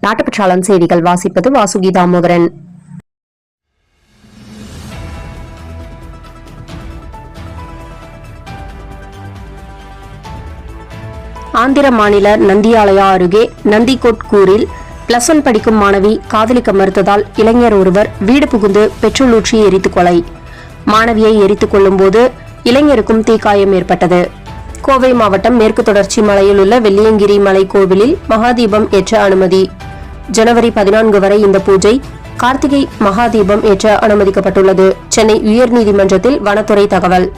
நாட்டுப்பற்றாளன் செய்திகள் வாசிப்பது வாசுகி தாமோதரன். ஆந்திர மாநில நந்தியாலயா அருகே நந்திகோட்கூரில் +1 படிக்கும் மாணவி காதலிக்க மறுத்ததால் இளைஞர் ஒருவர் வீடு புகுந்து பெட்ரோல் ஊற்றி எரித்துக் கொலை. மாணவியை எரித்துக் கொள்ளும் போது இளைஞருக்கும் தீக்காயம் ஏற்பட்டது. கோவை மாவட்டம் மேற்கு தொடர்ச்சி மலையில் உள்ள வெள்ளியங்கிரி மலை கோவிலில் மகாதீபம் ஏற்ற அனுமதி. ஜனவரி 14 வரை இந்த பூஜை. கார்த்திகை மகாதீபம் ஏற்ற அனுமதிக்கப்பட்டுள்ளது. சென்னை உயர்நீதிமன்றத்தில் வனத்துறை தகவல்.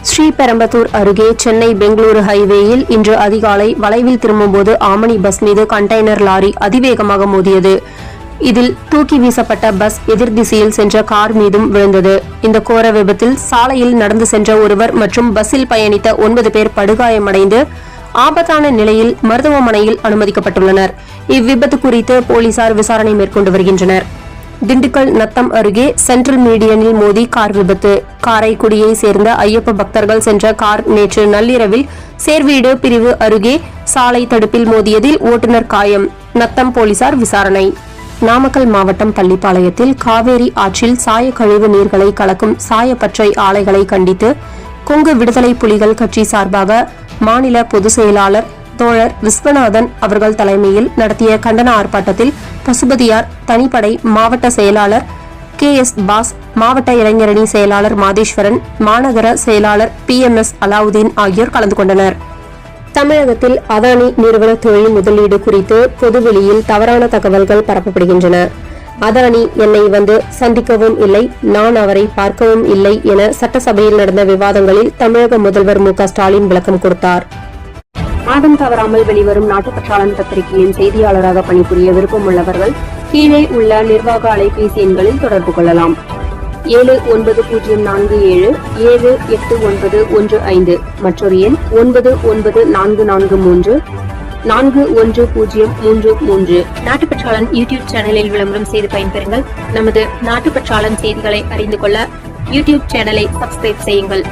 ஸ்ரீபெரும்புதூர் அருகே சென்னை பெங்களூரு ஹைவேயில் இன்று அதிகாலை வளைவில் திரும்பும்போது ஆமணி பஸ் மீது கண்டெய்னர் லாரி அதிவேகமாக மோதியது. இதில் தூக்கி வீசப்பட்ட பஸ் எதிர் திசையில் சென்ற கார் மீதும் விழுந்தது. இந்த கோர விபத்தில் சாலையில் நடந்து சென்ற ஒருவர் மற்றும் பஸ்ஸில் பயணித்த 9 பேர் படுகாயமடைந்து ஆபத்தான நிலையில் மருத்துவமனையில் அனுமதிக்கப்பட்டுள்ளனர். இவ்விபத்து குறித்து போலீசார் விசாரணை மேற்கொண்டு வருகின்றனர். திண்டுக்கல் நத்தம் அருகே சென்ட்ரல் மீடியனில் மோதி கார் விபத்து. காரைக்குடியை சேர்ந்த ஐயப்ப பக்தர்கள் சென்ற கார் நேற்று நள்ளிரவில் சேர்வீடு பிரிவு அருகே சாலை தடுப்பில் மோதியதில் ஓட்டுநர் காயம். நத்தம் போலீசார் விசாரணை. நாமக்கல் மாவட்டம் பள்ளிப்பாளையத்தில் காவேரி ஆற்றில் சாய கழிவு நீர்களை கலக்கும் சாயப்பற்றை ஆலைகளை கண்டித்து கொங்கு விடுதலை புலிகள் கட்சி சார்பாக மாநில பொதுச் செயலாளர் தோழர் விஸ்வநாதன் அவர்கள் தலைமையில் நடத்திய கண்டன ஆர்ப்பாட்டத்தில் பசுபதியார் தனிப்படை மாவட்ட செயலாளர் KS பாஸ், மாவட்ட இளைஞரணி செயலாளர் மாதேஸ்வரன், மாநகர செயலாளர் PMS அலாவுதீன் ஆகியோர் கலந்து கொண்டனர். தமிழகத்தில் அதானி நிறுவன தொழில் முதலீடு குறித்து பொதுவெளியில் தவறான தகவல்கள் பரப்பப்படுகின்றன. அதானி என்னை வந்து சந்திக்கவும் இல்லை, நான் அவரை பார்க்கவும் இல்லை என சட்டசபையில் நடந்த விவாதங்களில் தமிழக முதல்வர் மு.க.ஸ்டாலின் விளக்கம் கொடுத்தார். மாதம் தவறாமல் வெளிவரும் நாட்டுப்பற்றாளன் பத்திரிகையின் செய்தியாளராக பணிபுரிய விருப்பமுள்ளவர்கள் கீழே உள்ள நிர்வாக அலைபேசி எண்களில் தொடர்பு கொள்ளலாம். 7947789115 மற்றொரு எண் 9944341033. நாட்டுப்பற்றாளன் யூடியூப் சேனலில் விளம்பரம் செய்து பயன்பெறுங்கள். நமது நாட்டுப்பற்றாளன் செய்திகளை அறிந்து கொள்ள யூடியூப் சேனலை சப்ஸ்கிரைப் செய்யுங்கள்.